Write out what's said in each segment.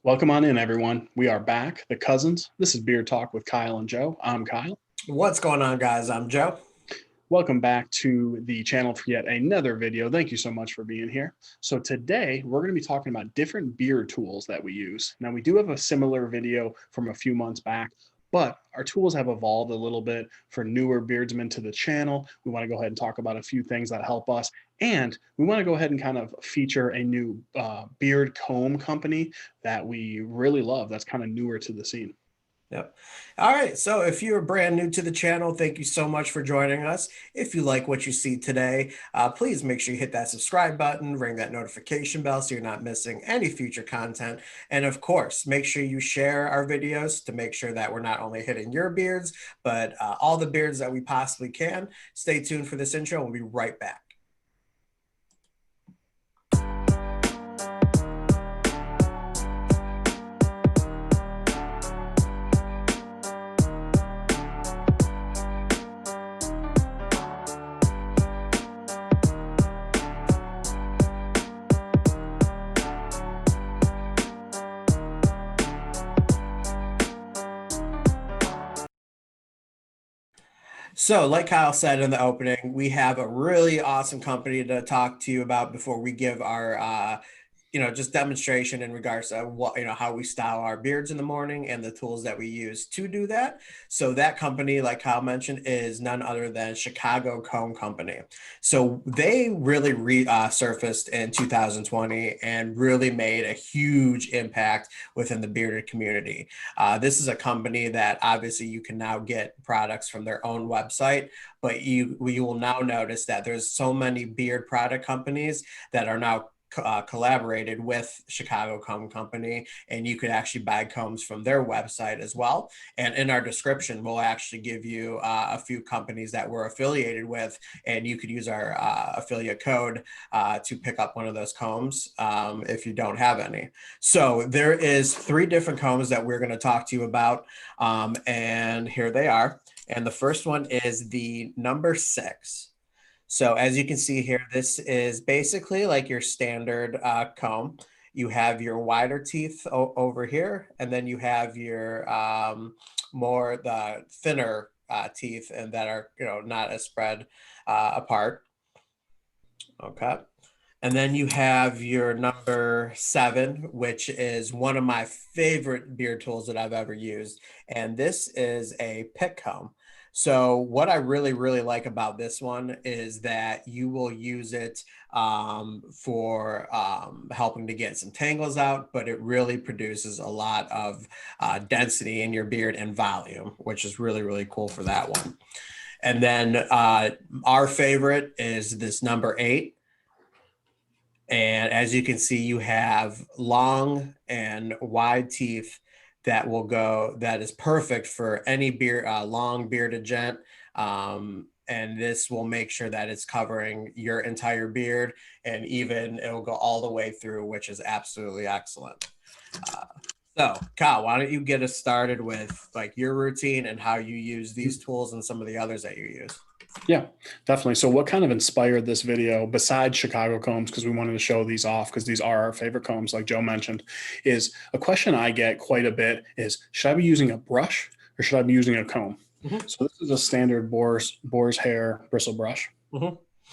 Welcome on in, everyone. We are back, the cousins. This is Beer Talk with Kyle and Joe. I'm Kyle. What's going on, guys? I'm Joe. Welcome back to the channel for yet another video. Thank you so much for being here. So today we're going to be talking about different beer tools that we use. Now we do have a similar video from a few months back, but our tools have evolved a little bit for newer beardsmen to the channel. We want to go ahead and talk about a few things that help us. And we want to go ahead and kind of feature a new beard comb company that we really love that's kind of newer to the scene. Yep. All right. So if you're brand new to the channel, thank you so much for joining us. If you like what you see today, please make sure you hit that subscribe button, ring that notification bell so you're not missing any future content. And of course, make sure you share our videos to make sure that we're not only hitting your beards, but all the beards that we possibly can. Stay tuned for this intro. We'll be right back. So, like Kyle said in the opening, we have a really awesome company to talk to you about before we give our, just demonstration in regards to what, how we style our beards in the morning and the tools that we use to do that. So that company, like Kyle mentioned, is none other than Chicago Comb Company. So they really resurfaced in 2020 and really made a huge impact within the bearded community. This is a company that obviously you can now get products from their own website, but you will now notice that there's so many beard product companies that are now collaborated with Chicago Comb Company, and you could actually buy combs from their website as well. And in our description, we'll actually give you a few companies that we're affiliated with, and you could use our affiliate code to pick up one of those combs if you don't have any. So there is 3 different combs that we're going to talk to you about, and here they are. And the first one is the number 6. So as you can see here, this is basically like your standard comb. You have your wider teeth over here, and then you have your the thinner teeth, and that are not as spread apart. Okay. And then you have your number 7, which is one of my favorite beard tools that I've ever used. And this is a pick comb. So what I really, really like about this one is that you will use it for helping to get some tangles out, but it really produces a lot of density in your beard and volume, which is really, really cool for that one. And then our favorite is this number 8. And as you can see, you have long and wide teeth that is perfect for any long bearded gent. And this will make sure that it's covering your entire beard, and even it'll go all the way through, which is absolutely excellent. So Kyle, why don't you get us started with like your routine and how you use these tools and some of the others that you use? Yeah, definitely. So what kind of inspired this video besides Chicago combs, because we wanted to show these off because these are our favorite combs, like Joe mentioned, is a question I get quite a bit is, should I be using a brush or should I be using a comb? So this is a standard boar's hair bristle brush.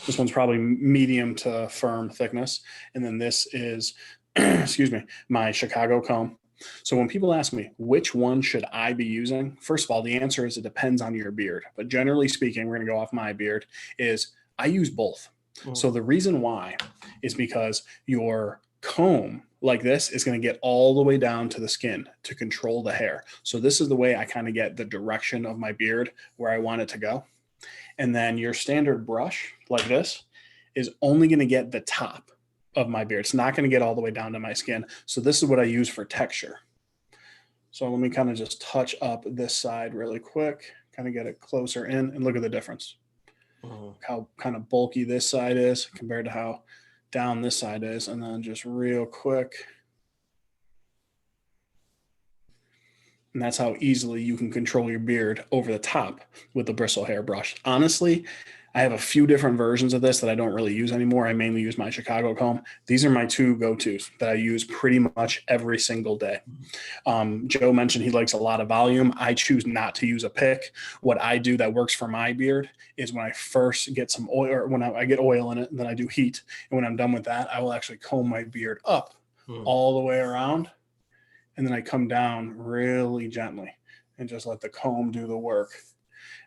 This one's probably medium to firm thickness. And then this is, excuse me, my Chicago comb. So when people ask me, which one should I be using? First of all, the answer is it depends on your beard. But generally speaking, we're going to go off my beard, is I use both. So the reason why is because your comb like this is going to get all the way down to the skin to control the hair. So this is the way I kind of get the direction of my beard where I want it to go. And then your standard brush like this is only going to get the top of my beard. It's not going to get all the way down to my skin. So this is what I use for texture. So let me kind of just touch up this side really quick, kind of get it closer in, and look at the difference. How kind of bulky this side is compared to how down this side is. And then just real quick. And that's how easily you can control your beard over the top with the bristle hair brush. Honestly, I have a few different versions of this that I don't really use anymore. I mainly use my Chicago comb. These are my two go-tos that I use pretty much every single day. Joe mentioned he likes a lot of volume. I choose not to use a pick. What I do that works for my beard is when I first get some oil, or when I get oil in it, and then I do heat. And when I'm done with that, I will actually comb my beard up all the way around. And then I come down really gently and just let the comb do the work.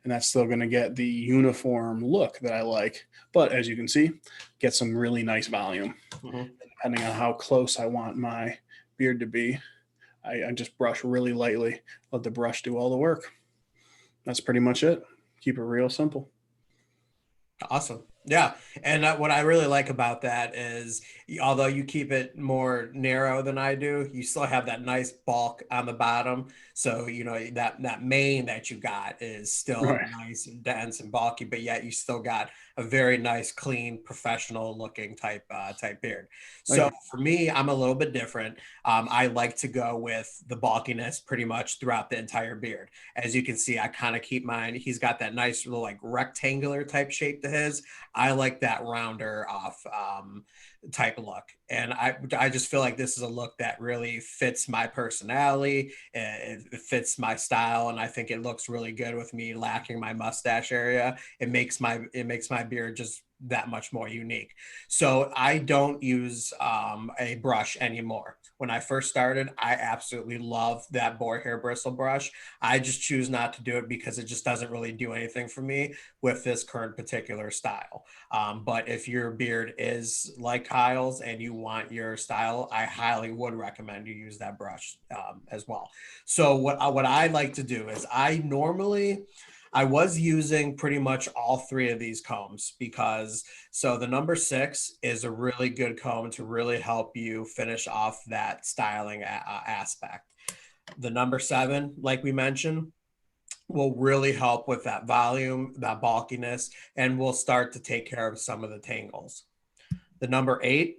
And that's still going to get the uniform look that I like. But as you can see, get some really nice volume. Depending on how close I want my beard to be, I just brush really lightly, let the brush do all the work. That's pretty much it. Keep it real simple. Awesome. Yeah. And what I really like about that is, although you keep it more narrow than I do, you still have that nice bulk on the bottom. So, you know, that mane that you got is still Right. nice and dense and bulky, but yet you still got a very nice, clean, professional looking type beard. So Right. for me, I'm a little bit different. I like to go with the bulkiness pretty much throughout the entire beard. As you can see, I kind of keep mine. He's got that nice little like rectangular type shape to his. I like that rounder off type look. And I just feel like this is a look that really fits my personality. It fits my style. And I think it looks really good with me lacking my mustache area. It makes my beard just that much more unique. So I don't use a brush anymore. When I first started, I absolutely love that boar hair bristle brush. I just choose not to do it because it just doesn't really do anything for me with this current particular style. But if your beard is like Kyle's and you want your style, I highly would recommend you use that brush as well. So what I like to do is I was using pretty much all three of these combs because so the number 6 is a really good comb to really help you finish off that styling aspect. The number 7, like we mentioned, will really help with that volume, that bulkiness, and will start to take care of some of the tangles. The number 8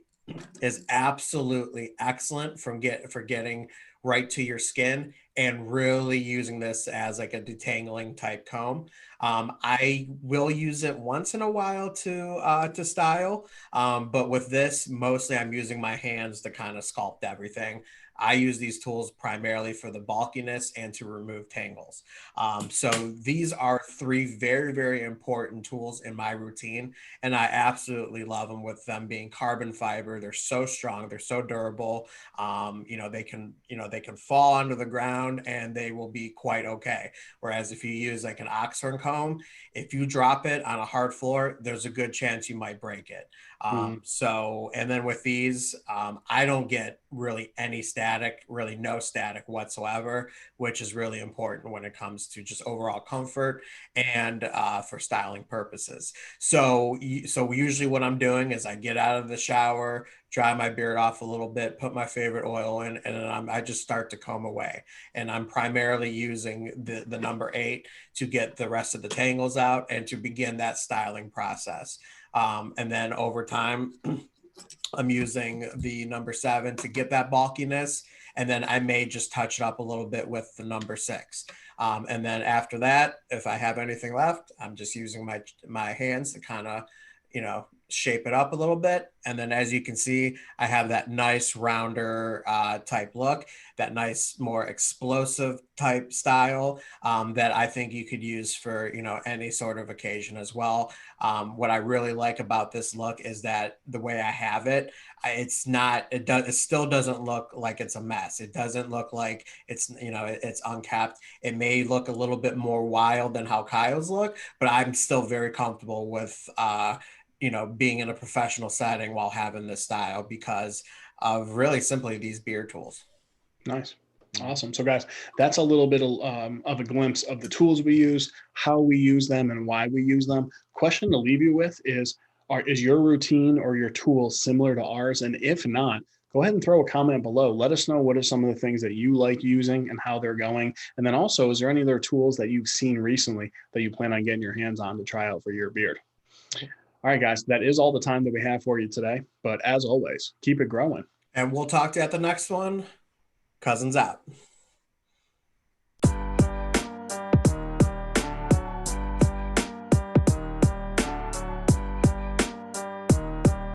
is absolutely excellent for getting right to your skin and really using this as like a detangling type comb. I will use it once in a while to style, but with this, mostly I'm using my hands to kind of sculpt everything. I use these tools primarily for the bulkiness and to remove tangles. So these are 3 very, very important tools in my routine, and I absolutely love them with them being carbon fiber. They're so strong, they're so durable. They can fall onto the ground and they will be quite okay. Whereas if you use like an oxhorn comb, if you drop it on a hard floor, there's a good chance you might break it. And then with these, I don't get really any static, really no static whatsoever, which is really important when it comes to just overall comfort and for styling purposes. So usually what I'm doing is I get out of the shower, dry my beard off a little bit, put my favorite oil in, and then I just start to comb away. And I'm primarily using the number 8 to get the rest of the tangles out and to begin that styling process. And then over time, I'm using the number 7 to get that bulkiness. And then I may just touch it up a little bit with the number 6. And then after that, if I have anything left, I'm just using my hands to kind of, shape it up a little bit. And then as you can see, I have that nice rounder type look, that nice, more explosive type style that I think you could use for, any sort of occasion as well. What I really like about this look is that the way I have it, it still doesn't look like it's a mess. It doesn't look like it's uncapped. It may look a little bit more wild than how Kyle's look, but I'm still very comfortable with, being in a professional setting while having this style because of really simply these beard tools. Nice. Awesome. So, guys, that's a little bit of a glimpse of the tools we use, how we use them, and why we use them. Question to leave you with is your routine or your tools similar to ours? And if not, go ahead and throw a comment below. Let us know what are some of the things that you like using and how they're going. And then also, is there any other tools that you've seen recently that you plan on getting your hands on to try out for your beard? All right, guys, that is all the time that we have for you today. But as always, keep it growing. And we'll talk to you at the next one. Cousins out.